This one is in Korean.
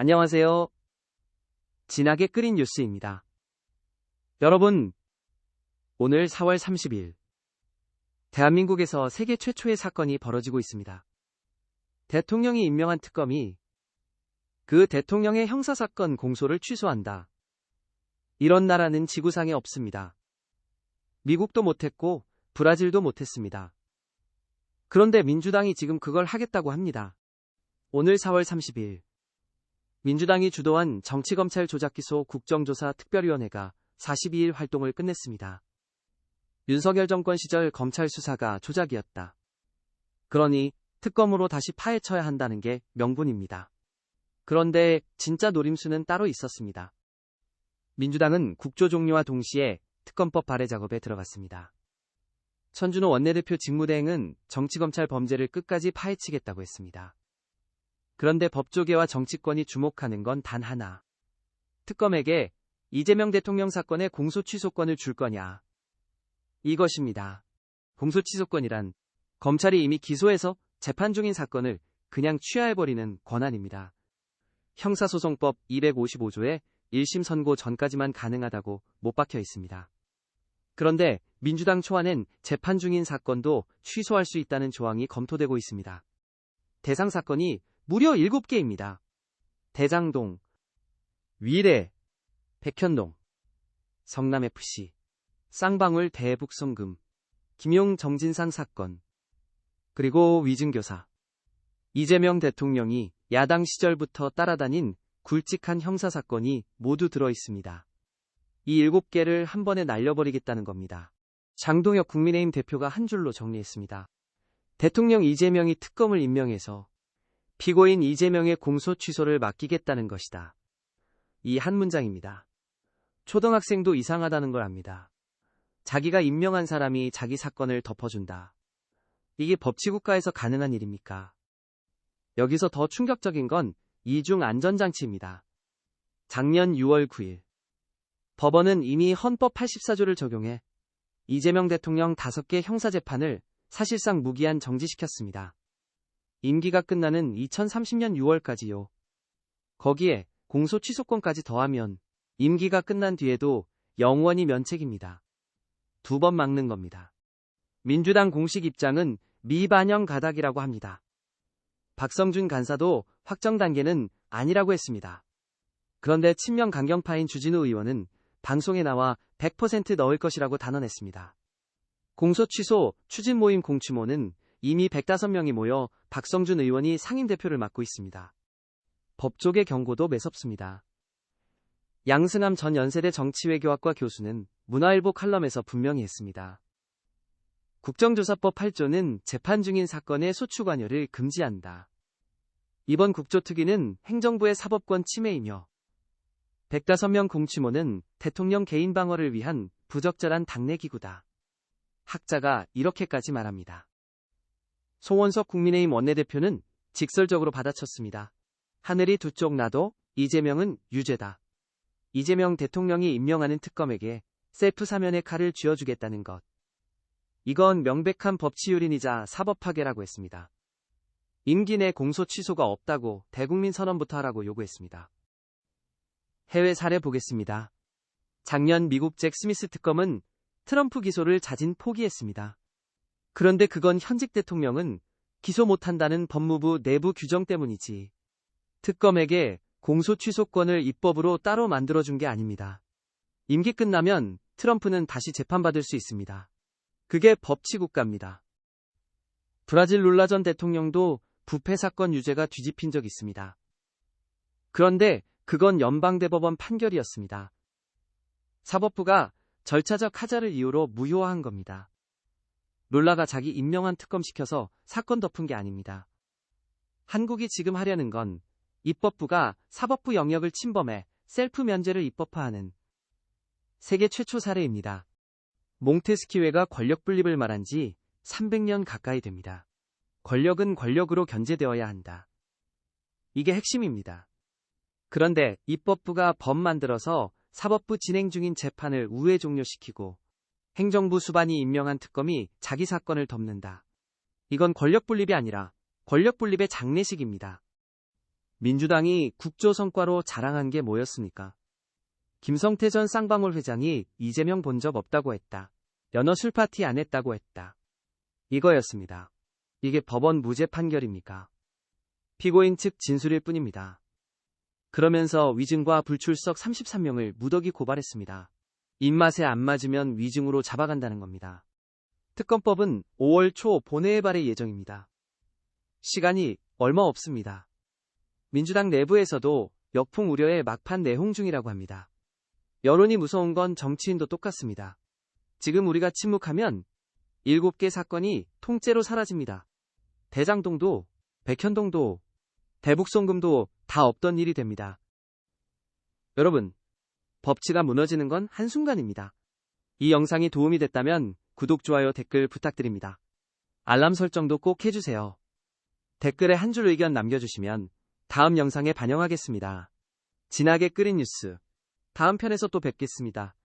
안녕하세요. 진하게 끓인 뉴스입니다. 여러분, 오늘 4월 30일, 대한민국에서 세계 최초의 사건이 벌어지고 있습니다. 대통령이 임명한 특검이 그 대통령의 형사사건 공소를 취소한다. 이런 나라는 지구상에 없습니다. 미국도 못했고 브라질도 못했습니다. 그런데 민주당이 지금 그걸 하겠다고 합니다. 오늘 4월 30일, 민주당이 주도한 정치검찰 조작기소 국정조사 특별위원회가 42일 활동을 끝냈습니다. 윤석열 정권 시절 검찰 수사가 조작이었다. 그러니 특검으로 다시 파헤쳐야 한다는 게 명분입니다. 그런데 진짜 노림수는 따로 있었습니다. 민주당은 국조 종료와 동시에 특검법 발의 작업에 들어갔습니다. 천준호 원내대표 직무대행은 정치검찰 범죄를 끝까지 파헤치겠다고 했습니다. 그런데 법조계와 정치권이 주목하는 건 단 하나. 특검에게 이재명 대통령 사건의 공소 취소권을 줄 거냐. 이것입니다. 공소 취소권이란 검찰이 이미 기소해서 재판 중인 사건을 그냥 취하해버리는 권한입니다. 형사소송법 255조에 1심 선고 전까지만 가능하다고 못 박혀 있습니다. 그런데 민주당 초안엔 재판 중인 사건도 취소할 수 있다는 조항이 검토되고 있습니다. 대상 사건이 무려 7개입니다. 대장동, 위례, 백현동, 성남FC, 쌍방울 대북송금, 김용 정진상 사건, 그리고 위증교사. 이재명 대통령이 야당 시절부터 따라다닌 굵직한 형사사건이 모두 들어있습니다. 이 7개를 한 번에 날려버리겠다는 겁니다. 장동혁 국민의힘 대표가 한 줄로 정리했습니다. 대통령 이재명이 특검을 임명해서 피고인 이재명의 공소 취소를 맡기겠다는 것이다. 이 한 문장입니다. 초등학생도 이상하다는 걸 압니다. 자기가 임명한 사람이 자기 사건을 덮어준다. 이게 법치국가에서 가능한 일입니까? 여기서 더 충격적인 건 이중 안전장치입니다. 작년 6월 9일, 법원은 이미 헌법 84조를 적용해 이재명 대통령 5개 형사재판을 사실상 무기한 정지시켰습니다. 임기가 끝나는 2030년 6월까지요. 거기에 공소 취소권까지 더하면 임기가 끝난 뒤에도 영원히 면책입니다. 2번 막는 겁니다. 민주당 공식 입장은 미반영 가닥이라고 합니다. 박성준 간사도 확정 단계는 아니라고 했습니다. 그런데 친명 강경파인 주진우 의원은 방송에 나와 100% 넣을 것이라고 단언했습니다. 공소 취소 추진 모임 공추모는 이미 105명이 모여 박성준 의원이 상임대표를 맡고 있습니다. 법조계 경고도 매섭습니다. 양승함 전 연세대 정치외교학과 교수는 문화일보 칼럼에서 분명히 했습니다. 국정조사법 8조는 재판 중인 사건의 소추관여를 금지한다. 이번 국조특위는 행정부의 사법권 침해이며 105명 공추모는 대통령 개인 방어를 위한 부적절한 당내 기구다. 학자가 이렇게까지 말합니다. 송원석 국민의힘 원내대표는 직설적으로 받아쳤습니다. 하늘이 두 쪽 나도 이재명은 유죄다. 이재명 대통령이 임명하는 특검에게 셀프 사면의 칼을 쥐어주겠다는 것. 이건 명백한 법치유린이자 사법파괴라고 했습니다. 임기 내 공소 취소가 없다고 대국민 선언부터 하라고 요구했습니다. 해외 사례 보겠습니다. 작년 미국 잭 스미스 특검은 트럼프 기소를 자진 포기했습니다. 그런데 그건 현직 대통령은 기소 못한다는 법무부 내부 규정 때문이지. 특검에게 공소 취소권을 입법으로 따로 만들어준 게 아닙니다. 임기 끝나면 트럼프는 다시 재판받을 수 있습니다. 그게 법치국가입니다. 브라질 룰라 전 대통령도 부패 사건 유죄가 뒤집힌 적 있습니다. 그런데 그건 연방대법원 판결이었습니다. 사법부가 절차적 하자를 이유로 무효화한 겁니다. 룰라가 자기 임명한 특검 시켜서 사건 덮은 게 아닙니다. 한국이 지금 하려는 건 입법부가 사법부 영역을 침범해 셀프 면제를 입법화하는 세계 최초 사례입니다. 몽테스키웨가 권력 분립을 말한 지 300년 가까이 됩니다. 권력은 권력으로 견제되어야 한다. 이게 핵심입니다. 그런데 입법부가 법 만들어서 사법부 진행 중인 재판을 우회 종료시키고 행정부 수반이 임명한 특검이 자기 사건을 덮는다. 이건 권력 분립이 아니라 권력 분립의 장례식입니다. 민주당이 국조 성과로 자랑한 게 뭐였습니까? 김성태 전 쌍방울 회장이 이재명 본 적 없다고 했다. 연어 술 파티 안 했다고 했다. 이거였습니다. 이게 법원 무죄 판결입니까? 피고인 측 진술일 뿐입니다. 그러면서 위증과 불출석 33명을 무더기 고발했습니다. 입맛에 안 맞으면 위증으로 잡아간다는 겁니다. 특검법은 5월 초 본회의에 발의 예정입니다. 시간이 얼마 없습니다. 민주당 내부에서도 역풍 우려의 막판 내홍 중이라고 합니다. 여론이 무서운 건 정치인도 똑같습니다. 지금 우리가 침묵하면 7개 사건이 통째로 사라집니다. 대장동도, 백현동도, 대북송금도 다 없던 일이 됩니다. 여러분, 법치가 무너지는 건 한순간입니다. 이 영상이 도움이 됐다면 구독, 좋아요, 댓글 부탁드립니다. 알람 설정도 꼭 해주세요. 댓글에 한 줄 의견 남겨주시면 다음 영상에 반영하겠습니다. 진하게 끓인 뉴스. 다음 편에서 또 뵙겠습니다.